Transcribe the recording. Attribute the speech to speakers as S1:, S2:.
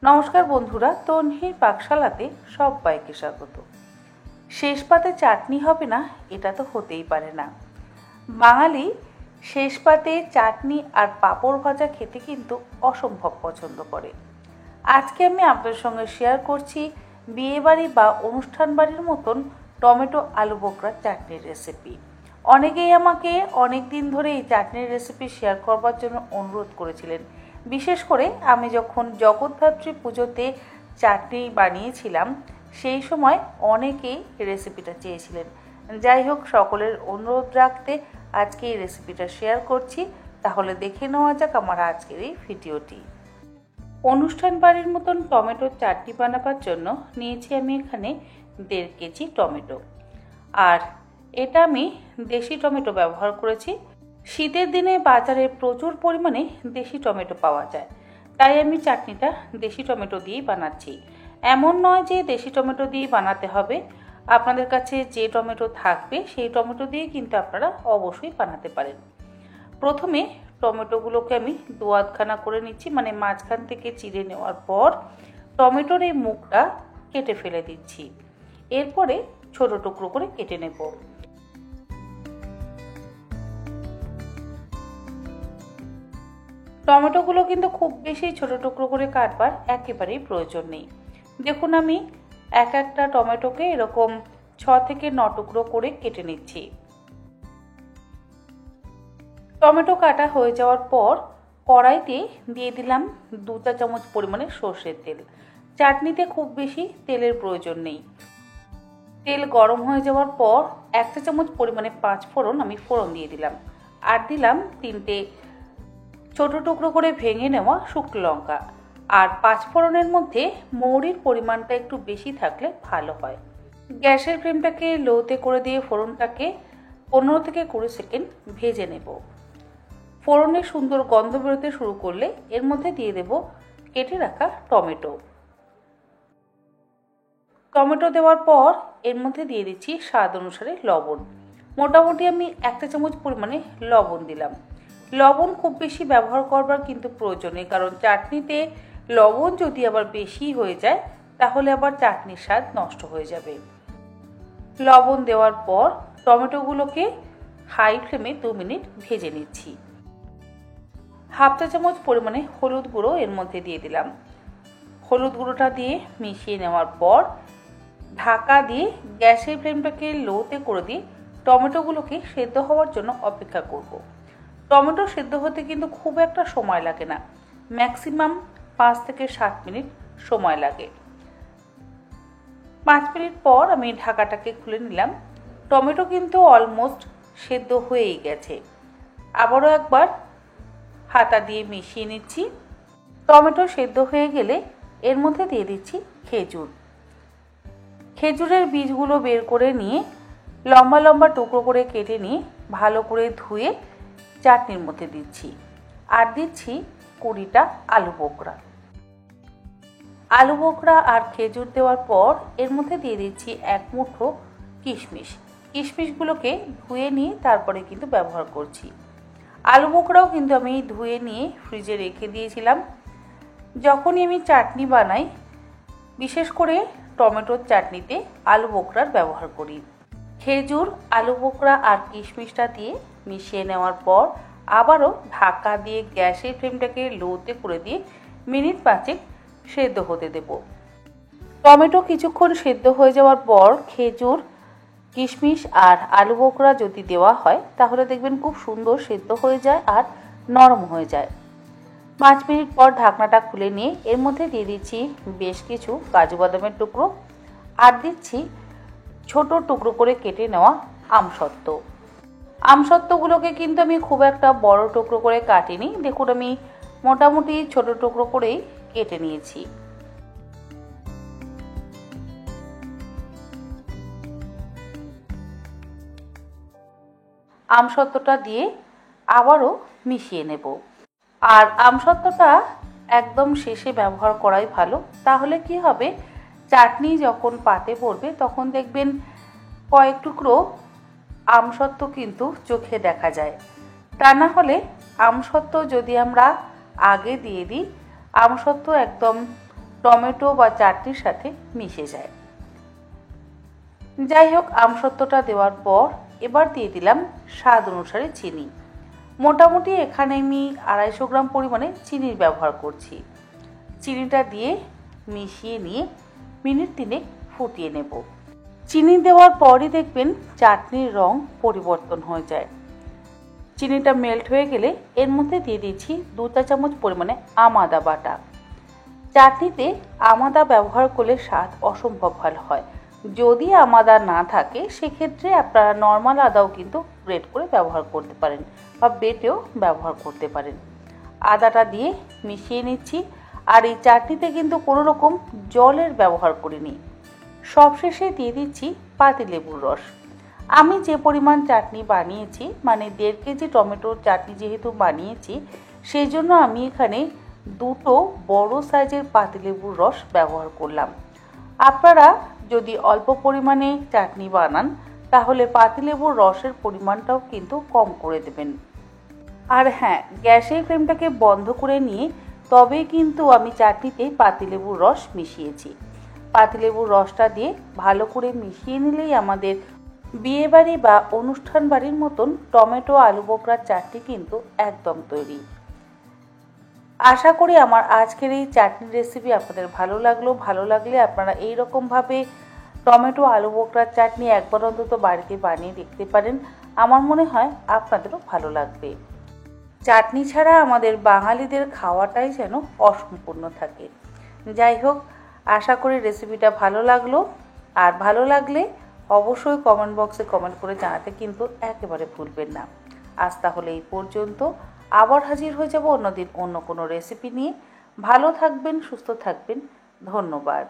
S1: নমস্কার বন্ধুরা, তন্হির পাকশালাতে সবাইকে স্বাগত। শেষ পাতে চাটনি হবে না, এটা তো হতেই পারে না। বাঙালি শেষ পাতে চাটনি আর পাঁপড় ভাজা খেতে কিন্তু অসম্ভব পছন্দ করে। আজকে আমি আপনাদের সঙ্গে শেয়ার করছি বিয়েবাড়ি বা অনুষ্ঠান বাড়ির মতন টমেটো আলু বোখরার চাটনির রেসিপি। অনেকেই আমাকে অনেক দিন ধরে এই চাটনির রেসিপি শেয়ার করবার জন্য অনুরোধ করেছিলেন। বিশেষ করে আমি যখন জগদ্ধাত্রী পুজোতে চাটনি বানিয়েছিলাম সেই সময় অনেকেই রেসিপিটা চেয়েছিলেন। যাই হোক, সকলের অনুরোধ রাখতে আজকে এই রেসিপিটা শেয়ার করছি। তাহলে দেখে নেওয়া যাক আমার আজকের এই ভিডিওটি। অনুষ্ঠান বাড়ির মতন টমেটোর চাটনি বানাবার জন্য নিয়েছি আমি এখানে 1.5 কেজি টমেটো। আর এটা আমি দেশি টমেটো ব্যবহার করেছি। শীতের দিনে বাজারে প্রচুর পরিমাণে দেশি টমেটো পাওয়া যায়, তাই আমি চাটনিটা দেশি টমেটো দিয়েই বানাচ্ছি। এমন নয় যে দেশি টমেটো দিয়েই বানাতে হবে, আপনাদের কাছে যে টমেটো থাকবে সেই টমেটো দিয়ে কিন্তু আপনারা অবশ্যই বানাতে পারেন। প্রথমে টমেটোগুলোকে আমি দুয়াদখানা করে নিচ্ছি, মানে মাঝখান থেকে চিড়ে নেওয়ার পর টমেটোর এই মুখটা কেটে ফেলে দিচ্ছি। এরপরে ছোট টুকরো করে কেটে নেব। টমেটোগুলো কিন্তু খুব বেশি ছোট টুকরো করে কাটবার একেবারেই প্রয়োজন নেই। দেখুন, আমি একটা টমেটোকে এরকম 6 থেকে 9 টুকরো করে কেটে নিচ্ছি। টমেটো কাটা হয়ে যাওয়ার পর কড়াইতে দিয়ে দিলাম 2 চা চামচ পরিমাণে সর্ষের তেল। চাটনিতে খুব বেশি তেলের প্রয়োজন নেই। তেল গরম হয়ে যাওয়ার পর 1 চা চামচ পরিমাণে 5 ফোড়ন আমি ফোড়ন দিয়ে দিলাম। আর দিলাম 3টে ছোট টুকরো করে ভেঙে নেওয়া শুকনো লঙ্কা। আর 5 ফোড়নের মধ্যে মৌরির পরিমাণটা একটু বেশি থাকলে ভালো হয়। গ্যাসের ফ্লেমটাকে লোতে করে দিয়ে ফোড়নটাকে 15 থেকে 20 সেকেন্ড ভেজে নেব। ফোড়নের সুন্দর গন্ধ বেরোতে শুরু করলে এর মধ্যে দিয়ে দেব কেটে রাখা টমেটো। টমেটো দেওয়ার পর এর মধ্যে দিয়ে দিচ্ছি স্বাদ অনুসারে লবণ। মোটামুটি আমি 1 চা চামচ পরিমাণে লবণ দিলাম। লবণ খুব বেশি ব্যবহার করবার কিন্তু প্রয়োজন নেই, কারণ চাটনিতে লবণ যদি আবার বেশি হয়ে যায় তাহলে আবার চাটনির স্বাদ নষ্ট হয়ে যাবে। লবণ দেওয়ার পর টমেটোগুলোকে হাই ফ্লেমে 2 মিনিট ভেজে নিচ্ছি। হাফ চা চামচ পরিমাণে হলুদ গুঁড়ো এর মধ্যে দিয়ে দিলাম। হলুদ গুঁড়োটা দিয়ে মিশিয়ে নেওয়ার পর ঢাকা দিয়ে গ্যাসের ফ্লেমটাকে লোতে করে দিয়ে টমেটোগুলোকে সেদ্ধ হওয়ার জন্য অপেক্ষা করব। টমেটো সেদ্ধ হতে কিন্তু খুব একটা সময় লাগে না, ম্যাক্সিমাম 5 থেকে 7 মিনিট সময় লাগে। 5 মিনিট পর আমি ঢাকাটাকে খুলে নিলাম। টমেটো কিন্তু অলমোস্ট সেদ্ধ হয়েই গেছে। আবারও একবার হাতা দিয়ে মিশিয়ে নিচ্ছি। টমেটো সেদ্ধ হয়ে গেলে এর মধ্যে দিয়ে দিচ্ছি খেজুর। খেজুরের বীজগুলো বের করে নিয়ে লম্বা লম্বা টুকরো করে কেটে নিয়ে ভালো করে ধুয়ে চাটনির মধ্যে দিচ্ছি। আর দিচ্ছি 20টা আলু বোখরা। আলু বোখরা আর খেজুর দেওয়ার পর এর মধ্যে দিয়ে দিচ্ছি 1 মুঠো কিশমিশ। কিশমিশগুলোকে ধুয়ে নিয়ে তারপরে কিন্তু ব্যবহার করছি। আলু বোখরাও কিন্তু আমি ধুয়ে নিয়ে ফ্রিজে রেখে দিয়েছিলাম। যখনই আমি চাটনি বানাই, বিশেষ করে টমেটোর চাটনিতে আলু বোখরার ব্যবহার করি। খেজুর, আলু বোখরা আর কিশমিশটা দিয়ে মিশিয়ে নেওয়ার পর আবারও ঢাকা দিয়ে গ্যাসের ফ্লেমটাকে লোতে করে দিয়ে মিনিট 5 সেদ্ধ হতে দেব। টমেটো কিছুক্ষণ সেদ্ধ হয়ে যাওয়ার পর খেজুর, কিশমিশ আর আলু বোখরা যদি দেওয়া হয় তাহলে দেখবেন খুব সুন্দর সেদ্ধ হয়ে যায় আর নরম হয়ে যায়। 5 মিনিট পর ঢাকনাটা খুলে নিয়ে এর মধ্যে দিয়ে দিচ্ছি বেশ কিছু কাজু বাদামের টুকরো। আর দিচ্ছি ছোট টুকরো করে কেটে নেওয়া আমসত্ত্ব। আমসত্ত্বগুলোকে কিন্তু আমি খুব একটা বড় টুকরো করে কাটিনি। দেখুন, আমি মোটামুটি ছোট টুকরো করেই কেটে নিয়েছি। আমসত্ত্বটা দিয়ে আবারও মিশিয়ে নেব। আর আমসত্ত্বটা একদম শেষে ব্যবহার করাই ভালো, তাহলে কি হবে, চাটনি যখন পাতে পড়বে তখন দেখবেন কয়েক টুকরো আমসত্ত্ব কিন্তু চোখে দেখা যায়। তা না হলে আমসত্ত্ব যদি আমরা আগে দিয়ে দিই, আমসত্ত্ব একদম টমেটো বা চাটনির সাথে মিশে যায়। যাই হোক, আমসত্ত্বটা দেওয়ার পর এবার দিয়ে দিলাম স্বাদ অনুসারে চিনি। মোটামুটি এখানে আমি 250 গ্রাম পরিমাণে চিনির ব্যবহার করছি। চিনিটা দিয়ে মিশিয়ে নিয়ে মিনিট 3 ফুটিয়ে নেব। চিনি দেওয়ার পরই দেখবেন চাটনির রং পরিবর্তন হয়ে যায়। চিনিটা মেল্ট হয়ে গেলে এর মধ্যে দিয়ে দিচ্ছি 2 চা চামচ পরিমাণে আদা বাটা। চাটনিতে আদা ব্যবহার করলে স্বাদ অসম্ভব ভালো হয়। যদি আদা না থাকে সেক্ষেত্রে আপনারা নর্মাল আদাও কিন্তু গ্রেট করে ব্যবহার করতে পারেন বা বেটেও ব্যবহার করতে পারেন। আদাটা দিয়ে মিশিয়ে নিচ্ছি। আর এই চাটনিতে কিন্তু কোনো রকম জলের ব্যবহার করিনি। সবশেষে দিয়ে দিচ্ছি পাতিলেবুর রস। আমি যে পরিমাণ চাটনি বানিয়েছি, মানে 1.5 কেজি টমেটোর চাটনি যেহেতু বানিয়েছি, সেই জন্য আমি এখানে 2টো বড় সাইজের পাতিলেবুর রস ব্যবহার করলাম। আপনারা যদি অল্প পরিমাণে চাটনি বানান তাহলে পাতিলেবুর রসের পরিমাণটাও কিন্তু কম করে দেবেন। আর হ্যাঁ, গ্যাসের ফ্লেমটাকে বন্ধ করে নিয়ে তবেই কিন্তু আমি চাটনিতে পাতিলেবুর রস মিশিয়েছি। পাতিলেবুর রসটা দিয়ে ভালো করে মিশিয়ে নিলেই আমাদের বিয়েবাড়ি বা অনুষ্ঠান বাড়ির মতন টমেটো আলু বোখরার চাটনি কিন্তু একদম তৈরি। আশা করি আমার আজকের এই চাটনির রেসিপি আপনাদের ভালো লাগলো। ভালো লাগলে আপনারা এই রকমভাবে টমেটো আলু বোখরার চাটনি একবার অন্তত বাড়িতে বানিয়ে দেখতে পারেন। আমার মনে হয় আপনাদেরও ভালো লাগবে। চাটনি ছাড়া আমাদের বাঙালিদের খাওয়াটাই যেন অসম্পূর্ণ থাকে। যাই হোক, আশা করি রেসিপিটা ভালো লাগলো। আর ভালো লাগলে অবশ্যই কমেন্ট বক্সে কমেন্ট করে জানাতে কিন্তু একেবারে ভুলবেন না। আজ তাহলে এই পর্যন্ত। আবার হাজির হয়ে যাব অন্যদিন অন্য কোনো রেসিপি নিয়ে। ভালো থাকবেন, সুস্থ থাকবেন। ধন্যবাদ।